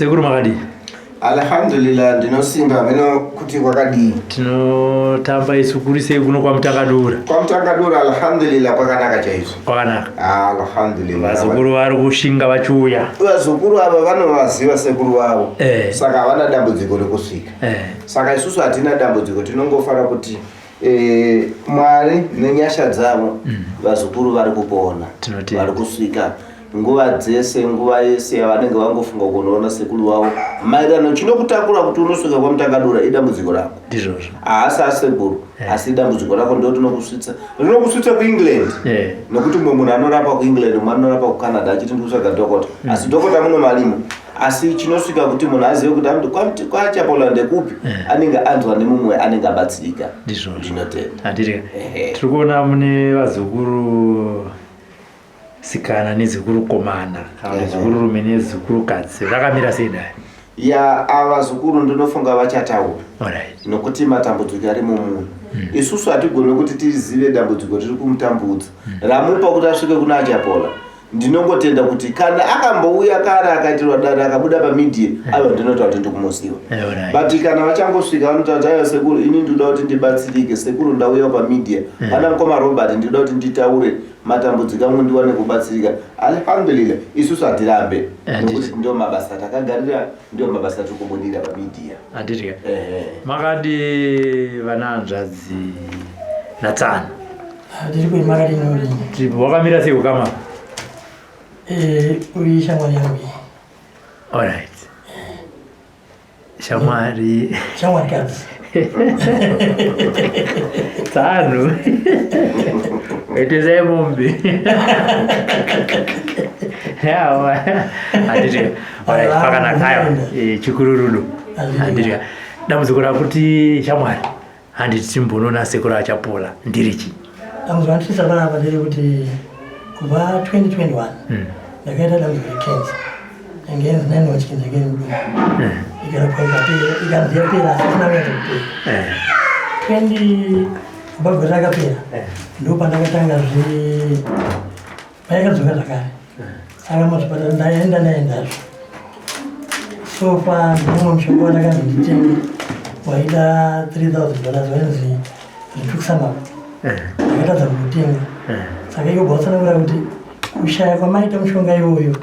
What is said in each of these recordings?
Sekuru makadi. Alhamdulillah ndinosimba meno kuti kwakadi. Tinotamba isukuri sekuno kwa Mtakadura. Kwa Mtakadura alhamdulillah kwakanaka chaizvo. Kwakanaka. Alhamdulillah. Vazukuru vari kushinga vachiuya. Vazukuru ava vanovaziva sekuru vavo. Saka havana dambudziko rekusvika. Saka isusu hatina dambudziko, tinongofara kuti Mwari nenyasha dzavo vazukuru vari kupona. Vari kusvika nguva dzese, nguva yese yavanenge vangofunga kunoona sekuru wavo. Maererano chinokutakura kuti unosvika kwa Mtakadura idambudziko rako. Ndizvozvo. Haasi asekuru, asi dambudziko rako ndio rinokusvitsa. Rinokusvitsa kuEngland. Nokuti mumwe munhu anorapa kuEngland, mumwe anorapa kuCanada achiti ndikutsvaga dhokota. Asi dhokota muno marimo. Asi chinosvika kuti munhu azive kuti kwaChapola ndekupi, anenge anzwa nemumwe anenge abatsirika. Ndizvozvo. Ndinotenda. Handiri. Tiri kuona mune vazukuru sikana nezikuru komana, kana zikuru rume nezikuru kadzi. Rakamira sei dai? Ya avazukuru ndinofunga vachataura. Alright. Nokuti matambudziko ari mumunhu. Isusu hatigoni kuti tizive dambudziko riri kumutambudza. Ramupa kuti asvike kuna Chapola. Ndinongotenda kuti kana akambouya kare akaitirwa dare akabuda pamedia, ava ndinotaura kuti ndikumuziva. But kana vachangosvika vanotaura kuti sekuru ini ndinoda kuti ndibatsirike, sekuru ndauya pamedia. Pana mukoma Robert ndinoda kuti nditaure matambudziko angu ndiwane kubatsirika. Alhamdulillah isusu hatirambe. Nokuti ndio mabasa takagarira, ndio mabasa tiri kubudira pamedia. Handiri. Makadi vananzvadzi natano. Handiri kuti makadi nori. Wakamira sei ukama? Uri shamwari yangu. Alright. Shamwari. Shamwari kadzi. Tano. Itizai mombe. Yawa. Handiri. Alright, pakanaka hayo. Chikururudu. Handiri. Dambudziko rakuti shamwari. Handiti timbonoona sekuru aChapola ndirichi. Dambudziko randisisa panapa nderekuti kubva 2021 ndakaita dambudziko recancer. Yangenzi nani wachikins again mudumbu. Ikarapwa ikanzi yapera asi isina kunyatsa kupera. Kubva gore rakapera ndo pandakatanga paikadzoka zvakare. Saka muzvipatara ndaendazve. So far mumwe mushonga wandakanzi nditenge waida $3,000 wainzi rituximab. Ndakatadza kuutenga. Saka ikobva watsanangura kuti kushaya kwamaita mushonga iwoyo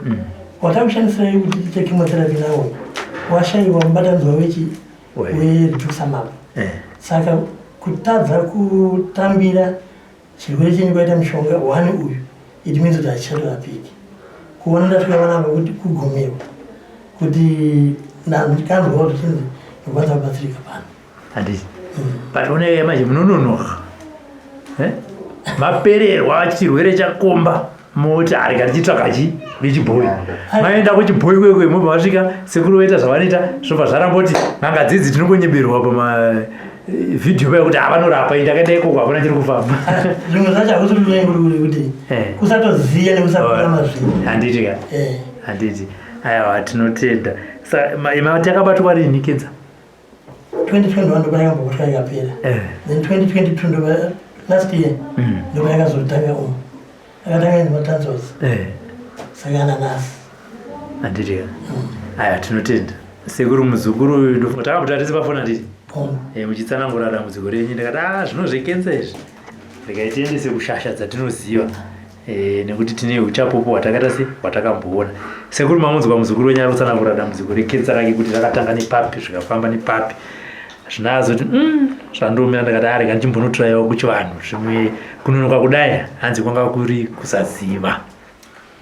watakushandisira kuti tiite chemotherapy nawo washayiwa mubatanidzwa werituximab. Saka kutadza kutambira chirwere chenyu kwaita mushonga one uyu it means kuti hachicharapiki. Kuona ndasvika panapa kuti kugumira kuti ndikanzwa kuti chinzi ndokwanisa kubatsirika pano. Handiti. But une manje munononoka. Mapererwa chirwere chakomba moti arika tichitsvakachi vechibhoyi. Maenda kuchibhoyi kwekwe mobva vasvika sekuru vaita zvavanoita zvobva zvaramboti n'anga dzidzi tinongonyeberwa pamavidhiyo paya kuti havanorapa ndakaenda ikoko hakuna chiri kufamba. Zvimwe zvacho hakusi runyenguri kuti kusatoziya nekusakura mazvinhu. Handiti ka. Handiti. Aiwa tinotenda. Takabatwa rini kenza? 2021 ndo payakambokutwa ikapera. Then 2022 ndo last year ndo payakazotanga umwe. Akatanga nematonsils. Saka ananasi. Handiti ka. Aiwa tinotenda. Sekuru muzukuru takambutarise pafoni handiti? Muchitsanangura dambudziko renyu ndakati zvinozvekenza izvi. Ndikaitiendese kushasha dzatinoziva. Nekuti tine uchapopo hwatakaita se hwatakamboona. Sekuru mamunzwa muzukuru wenyu ari kutsanangura dambudziko rekenza rake kuti rakatanga nepapi zvikafamba nepapi. Zvinazoti zvandomira ndakati arega ndichimbonotiraiwa kuchivanhu zvimwe kunonoka kudai hanzi kwanga kuri kusaziva.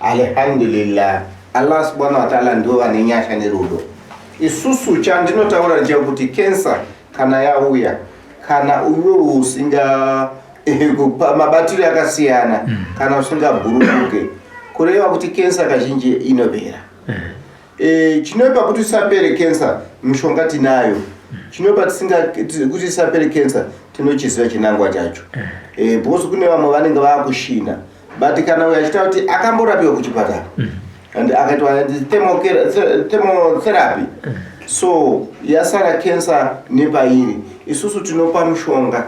Alhamdulillah Allah subhanahu wa ta'ala ndio vane nyasha nerudo. Isusu chandinotaura ndechekuti cancer kana yauya kana uyo usinga mabatiro akasiyana kana usingabhururuke kureva kuti cancer kazhinji inopera. Chinopa kuti isapere cancer mishonga tinayo. Chinopa kuti isapere cancer tinochiziva chinangwa chacho. Because kune vamwe vanenge vakushina but kana uyachita kuti akamborapiwa kuchipatara and akaitwa chemotherapy so yasara cancer nepairi isusu tinopa mushonga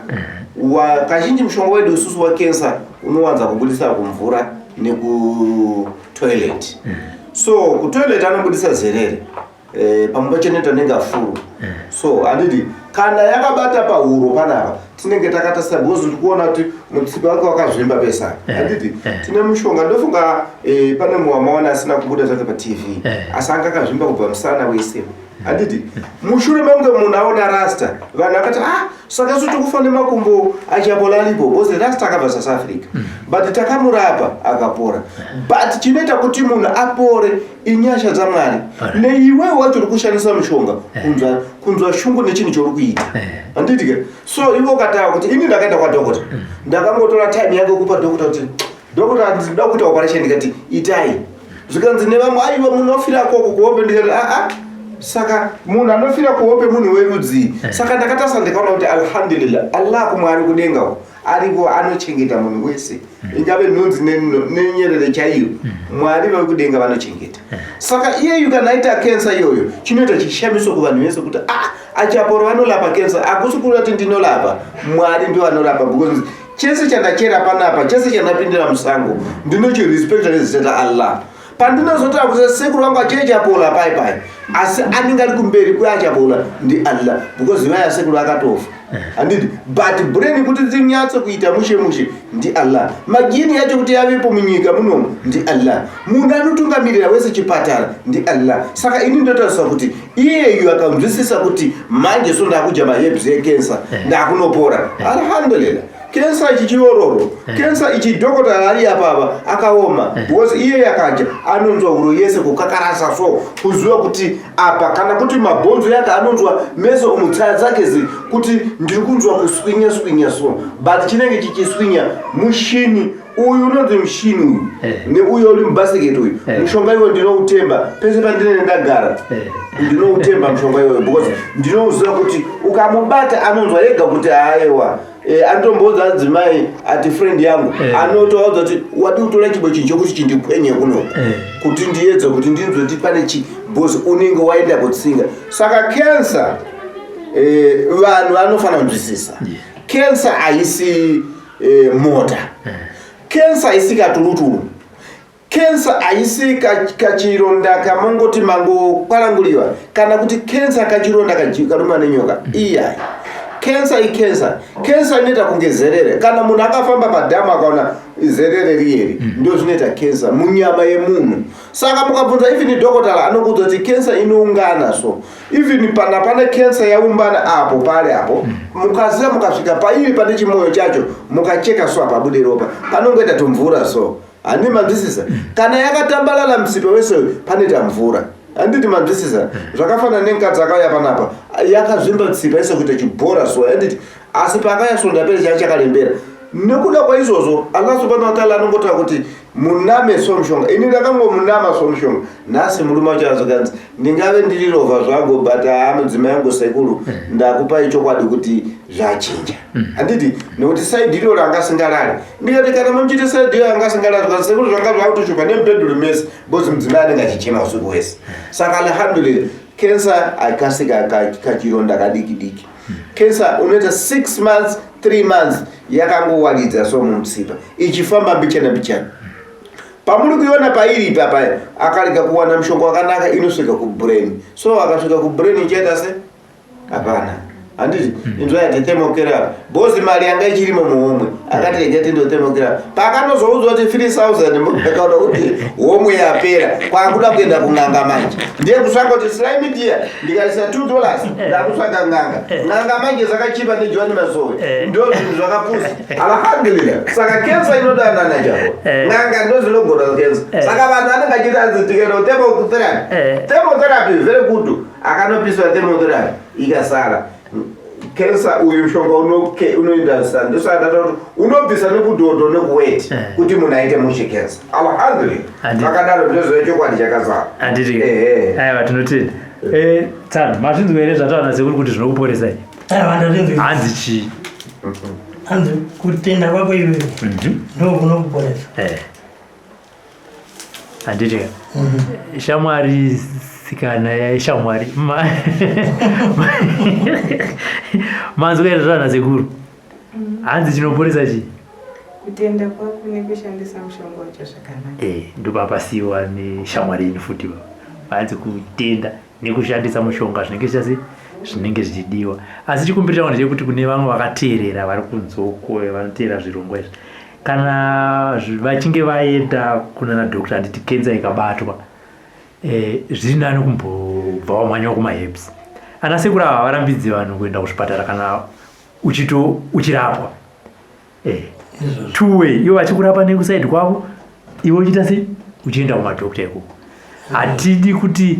kazhinji mushonga wedu isusu wa cancer unowanza kubudisa kumvura neku toilet. So ku toilet anobudisa zerere pamwe pacheneta nenga furu. So anditi kana yakabata pahuro panapa tinenge takatarisa bhozi ndikuona kuti mutsipa wake wakazvimba pesa. Anditi tine mushonga ndofunga pane muwamaona asina kubuda zvake pa TV asi anga akazvimba kubva musana wese. Anditi mushure mangu munhu aona rasta vanhu akati saka suti kufanira makumbo achabolalipo bhozi rasta akabva South Africa but takamurapa akapora. But chinoita kuti munhu apore inyasha dzaMwari neiwewe wacho uri kushandisa mushonga kunzwa shungu nechinhu chori kuita. Anditi ke so iwe ukataura kuti ini ndakaenda kwadhokota ndakangotora time yangu kupa dhokota kuti dhokota ndinoda kuita operation ndikati itai zvikanzi nevamwe aiwa munhu ofira koko kuhope ndikati saka munhu anofira kuhope munhu werudzi. Saka ndakatarisa ndikaona kuti alhamdulillah Allah kuMwari kudenga aripo anochengeta munhu wese ingave nhunzi nenyerere chaiyo Mwari vekudenga vanochengeta. Saka iyeyu kana aita cancer iyoyo chinoita chishamiso kuvanhu vese kuti achapora vanorapa cancer akusi kuti ndinolapa Mwari ndiye anorapa because chese chandachera panapa chese chandapindira musango ndinochirespecta nezita Allah. Pandinozotaura kuti sekuru wangu achapola pai asi anenge ari kumberi kweachapola ndi Allah because vaya sekuru akatofa. Anditi but brain kuti dzinyatso kuita mushe ndi Allah. Magini yacho kuti yavepo munyika munomu ndi Allah. Munhu anotungamirira wese chipatara ndi Allah. Saka ini ndotaura kuti iyeyu akamvisisa kuti manje so ndakuja mahebs ecancer ndakunopora. Alhamdulillah. Cancer ichi chiororo. Cancer ichi dhokota ari apapa akaoma because iye yakaja anonzwa huro yese kukakarasa so kuziva kuti apa kana kuti mabhonzo yake anonzwa meso mutsaya dzake kuti ndiri kunzwa kuswinya so but chinenge chichiswinya mushini uyu unonzi mushini uyu neuyo uri mubhasiketi uyu mushonga iwo ndinoutemba pese pandinenge ndagara ndinoutemba mushonga iwoyo because ndinoziva kuti ukamubata anonzwa yega kuti aiwa antomboudza adzimai ati friend yangu anotoudza kuti wadi kutora chibwe chinhu chokuti chindikwenye kuno kuti ndiedze kuti ndinzwe kuti pane chibhozi unenge waenda kutsinga. Saka cancer vanhu vanofanira kunzwisisa cancer haisi mota. Cancer haisi katulutulu. Cancer haisi kachironda kamangoti mangokwaranguliwa kana kuti cancer kachironda karuma nenyoka. Iya cancer icancer. Cancer inoita kunge zerere. Kana munhu akafamba padhamu akaona zerere riyeri ndio zvinoita cancer munyama yemunhu. Saka mukabvunza even dhokotala anokuudza kuti cancer inoungana so even pane cancer yaumbana apo pale apo mukaziva mukasvika pairi pane chimoyo chacho mukacheka so apabude ropa panongoita tumvura so handi manzwisisa. Kana yakatambalala musipe wese panoita mvura. Anditi manzwisisa zvakafanana nenkadzi akauya panapa yakazvimba tsipa yese kuita chibhora so anditi asi pakayasonda pere chakalembera nekuda kwaizvozvo Allah subhanahu wa ta'ala anongotaura kuti muname somushonga. Ini ndakangomunama somushonga nhasi murume wacho azokanzi ndingave ndiri rovha zvangu but mudzimai yangu sekuru ndakupai chokwadi kuti zvachinja. Handiti nekuti saidi iro ranga singarari ndikati kana muchiti saidi iyo yanga singarari kana sekuru zvanga zvakutoshupa nemubhedhuru mese bozi mudzimai anenge achichema usiku wese. Saka alhamdulillah cancer aikasika kachironda kadiki. Cancer unoita 6 months 3 months yakangowaridza so mumutsipa ichifamba mbichana. Pamuri kuiona pairi papa akarega kuwana mushonga wakanaka inosvika kubrain. So akasvika kubrain ichaita se hapana. Handiti inzwa yati thermotherapy bozi mari yanga ichirimo muhomwe akati rega tindo thermotherapy pakanozoudzwa kuti 3000 akaona kuti homwe yapera kwakuda kuenda kun'anga manje ndiye kusvanga kuti slime dia ndikarisa $2 ndakutsvaga n'anga manje zvakachipa neJohn Masowe ndo zvinhu zvakapusa. Alhamdulillah. Saka cancer inodanana jaho n'anga ndo zvinogona cancer. Saka vanhu vanenge achiti tikenda thermotherapy very good akanopiswa thermotherapy ikasara cancer uyu mushonga unoinda ndosaka kuti unobvisa nekudhodho nekuweti kuti munhu aite mushe cancer. Alhamdulillah. Akadaro ndozvo chokwadi chakazara. Handiti aiwa tinotenda. Tsana mazvinzwa here zvataura sekuru kuti zvinokuporesai? Hanzi chii? Hanzi kutenda kwako iwewe ndo kunokuporesa. Handiti shamwari sikana yeshamwari manzo kaita zvana sekuru hanzi chinoporesa chii? Kutenda kwako nekushandisa mushonga wacho zvakanaka. Ndopapasiwa neshamwari ini futi hanzi kutenda nekushandisa mushonga zvinenge zvichidiwa. Asi chikumbirira ndechekuti kune vamwe vakateerera vari kunzoko vanoteera zvirongwa izvi, kana vachinge vaenda kunana dhokota handiti kenza ikabatwa, zviri nani kumbobva wamhanya kumaherbs. Ana sekuru ava varambidzi vanhu kuenda kuzvipatara kana uchirapwa. Two way, ivo vachikurapa nekusaidi kwavo, ivo uchiita sei uchienda kumadhokota ikoko. Hatidi kuti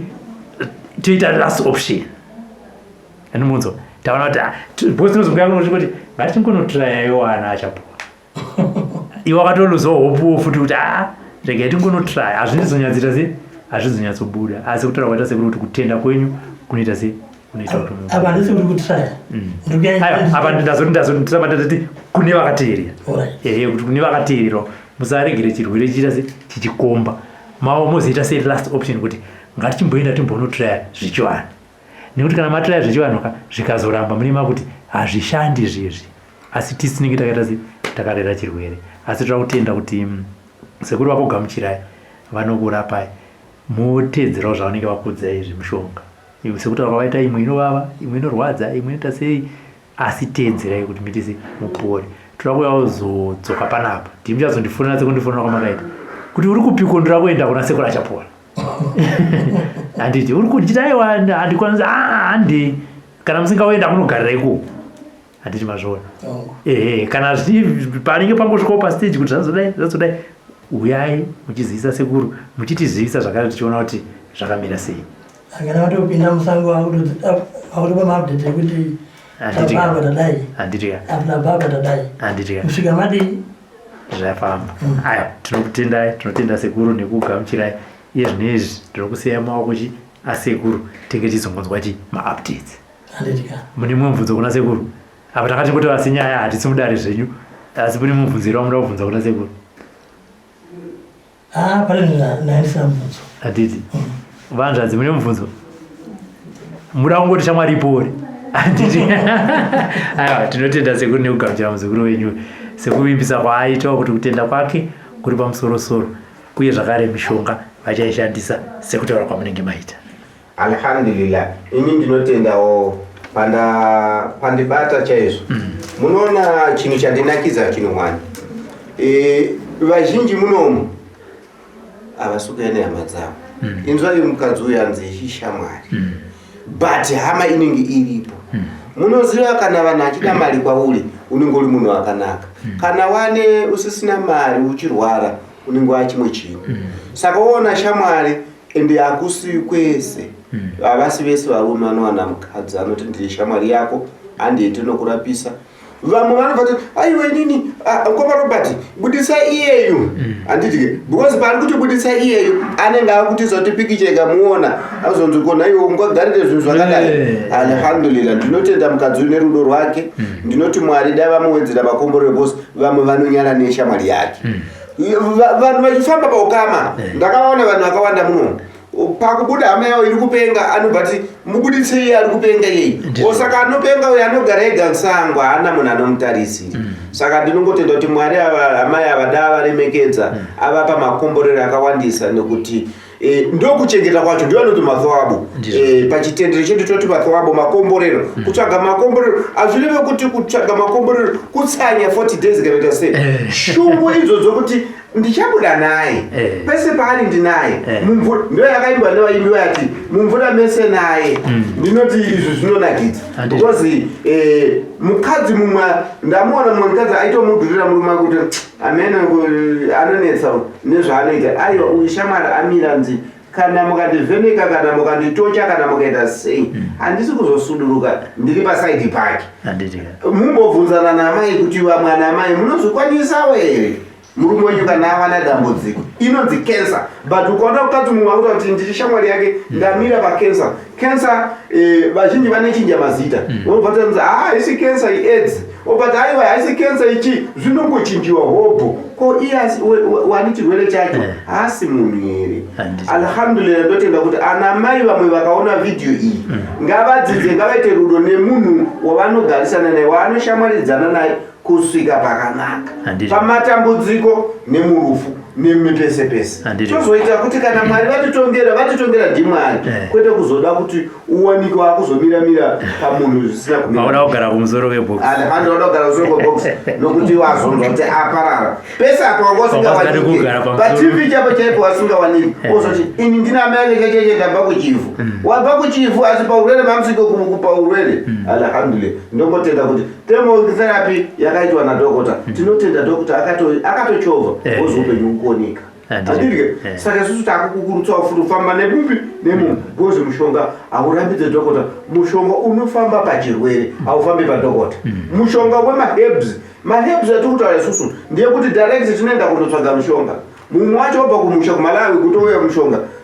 toita last option. Anomunzo taona kuti bosi tinozongoya kuti ngatingonotraiwo ana achapuwa. Ivo wakatoluzawo hopuwo futi kuti regai tingonotry, hazvizonyadzita sei, hazvizonyatsobuda. Asi kutaura kwaita sekuru kuti kutenda kwenyu kunoita sei, kunoita kuti apa ndisi kuti kutraya apa ndazoti kune vakateerera kuti kune vakateerera musaregere chirwere chiita sei chichikomba mawo mozoita sei last option kuti ngatichimboenda timbonotraya zvichivanhu, nekuti kana matraya zvichivanhu zvikazoramba munema kuti hazvishandi izvezvi, asi tisi tinenge takaita sei takarera chirwere. Asi toda kutenda kuti sekuru vakogamuchirai vanokurapai moteedzerawo zvavanenge vakuudzai zvemushonga. Sekuti vakaita imwe inovava, imwe inorwadza, imwe inoita sei, asi teedzerai kuti muite sei mupore. Toda kuuyawo zodzoka panapa timuchazondifonera sekundifonera kwamakaita kuti uri kupiko ndira kuenda kuna sekuru achapora. Handiti uri kuchita aiwa handikwanisa handi, kana musingaenda kunogarira ikoko. Handiti mazvoona. Kana panenge pangosvikawo pastage kuti zvazodai uyai muchizivisa sekuru, muchitizivisa zvakare tichiona kuti zvakamira sei. Kana watopinda musango akutopa maupdate ekuti tababa tadai apna baba tadai kusvika madii zvafamba. Aya, tinotenda sekuru nekugamuchirai iye zvinezvi ndinokusiyai maoko asekuru tenge tizongonzwa maupdates. Mune mumvunzo kuna sekuru apa takatingoteva senyaya hatisi mudare zvenyu, asi mune mumvunzo ira muda kubvunza kuna sekuru? Pane naendisa mubvunzo. Handiti vanzvadzi mune mubvunzo muda kungoti shamwari ipore. Handiti aiwa, tinotenda sekuru nekugamuchira muzukuru wenyu sekuvimbisa kwaaitawo kuti kutenda kwake kuri pamusoro-soro, uye zvakare mishonga vachaishandisa sekutaura kwamunenge maita. Alhamdulillah, ini ndinotendawo pandibata chaizvo. Munoona chinhu chandinakidza chinomwana, vazhinji munomu havasukuya nehama dzavo. Inzwai mukadzi uyu anzi ishamwari, but hama inenge iripo. Munoziva kana vanhu achida mari kwauri unenge uri munhu wakanaka, kana wane usisina mari uchirwara unenge wachimwe chinhu. Saka woona shamwari ende hakusi kwese, havasi vese varume vanowana mukadzi anoti ndiri shamwari yako handiti nokurapisa. Vamwe vanobva aiwa inini Kopa Robert budisa iyeyu, handiti because pari kuti budisa iyeyu anenge akutiza kuti pikicha ikamuona azonzi kuona iwo ngagarire zvinhu zvakadai. Alhamdulillah, ndinotenda mukadzi une rudo rwake. Ndinoti Mwari dai vamuwedzera makomborero bosi vamwe vanonyara neshamwari yake. Vanhu vachifamba paukama ndakaona vanhu vakawanda muno pakubuda hama yavo iri kupenga anobva ati mubuditse iye ari kupenga yei. Saka anopenga uyo anogara ega musango haana munhu anomutarisira. Saka ndinongotenda kuti Mwari hama yava da varemekedza avapa makomborero akawandisa, nekuti ndokuchengeta kwacho ndiyo anoti mathwabu. Pachitendero chedu toti mathwabu makomborero. Kutsvaga makomborero hazvireve kuti kutsvaga makomborero kutsanya 40 days kana sei. Shumbu idzodzo kuti ndichabuda naye pese paari ndinaye mumvura ndo yakaimbwa nevaimbi vati mumvura mese naye. Ndinoti izvi zvinonakidza because mukadzi mumwe ndamuona mumwe mukadzi aitomudhurira murume kuti amene anonetsa nezvaanoita aiwa uyu shamwari amira nzi kana mukandivheneka kana mukanditocha kana mukaenda sei handisi kuzosuduruka ndiri pasaidi pake. Mumbobvunzana namai kuti vamwe anamai munozokwanisawo here murume wenyu kana awana dambudziko inonzi cancer, but ukaona mukadzi mumwe akuti kuti ndiri shamwari yake ndamira pacancer. Cancer vazhinji vanechinja mazita unobva kuti haisi cancer iaids, obati aiwa haisi cancer ichi zvinongochinjiwa hopo ko iye wani chirwere chacho haasi munhu here. Alhamdulillah, ndotenda kuti anamai vamwe vakaona vhidhiyo iyi ngavadzidze, ngavaite rudo nemunhu wavanogarisana naye waanoshamwaridzana naye kusvika pakanaka pamatambudziko nemurufu. nemipese pese tozoita kuti kana Mwari vatitongera ndimwari kwete kuzoda kuti uwanike wakuzomira pamunhu zvisina kumira kugara kumusoro kwebox anoda kugara kumusoro kwebox nokuti wazonzwa kuti aparara pese apo wangosingawanike pativi chapo chaipo wasingawanike ozoti ini ndina mai checheche ndabva kuchifu wabva kuchifu asi paurwere mamusiko kupa urwere alhamdulillah ndongotenda kuti chemotherapy yakaitwa nadhokota tinotenda dhokota akatochovha ozopenyu kuoneka adirike saka isusu takukukurutsawo futi kufamba nemupi gozi mushonga aurambidze dhokota mushonga unofamba pachirwere haufambi padhokota mushonga wemaherbs atikutaura isusu ndiye kuti direct tinoenda kundotsvaga mushonga mumwe wacho obva kumusha kuMalawi kutouya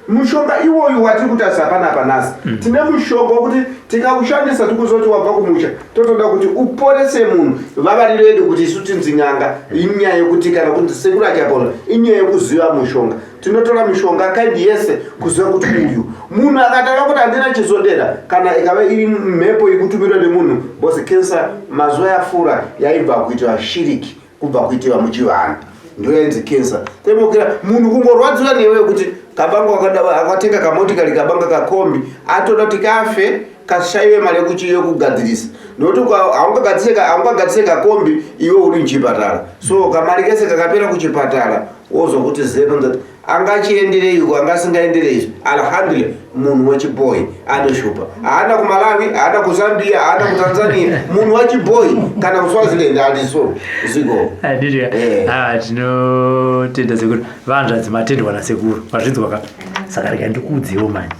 mushonga iwoyu watiri kutarisa panapa nhasi tine mushonga wekuti tikaushandisa tikuzoti wabva kumusha totoda kuti uporese munhu vavariro yedu kuti isu tinzi n'anga inyaya yekuti kana kuti sekuru achapona inyaya yekuziva mushonga tinotora mishonga kaindi yese kuziva kuti uyu munhu akataura kuti handina chizodera kana ikave iri mhepo ikutumirwa nemunhu bose kensa mazuva yapfuura yaibva kuitwa shiriki kubva kuitiwa muchivana ndoyainzi kensa temokera munhu kungorwadzira newe kuti kabanga akatenga kamotikari kabanga kakombi atoda kuti kafe kashayiwe mari yekugadzirisa nokuti haungagadzise kakombi iwe uri muchipatara so kamari kese kakapera kuchipatara wozwa kuti zepanzati angachiendereiko angasingaendereizvo alhamdulillah munhu wechibhoyi anoshupa haana kuMalawi haana kuZambia haana kuTanzania munhu wechibhoyi kana kuSwaziland hadiso ziko tinotenda sekuru vanhu zvadzimatendwa nasekuru pazvinzwa saka rega ndikuudzewo mani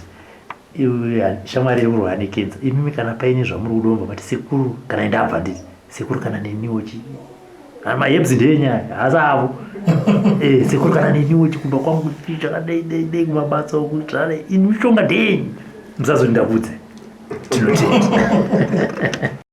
shamwari iri kurwa nekenza imimi kana paine zvamuri kudomba bati sekuru kana ndabva nditi sekuru kana neniwo mahebs ndenyaya hasi avo sekuru kana neniwo chikumba kwangu chakadai kumabasa okutsvare ini mishonga ndenyi musazondindabudze tinotenda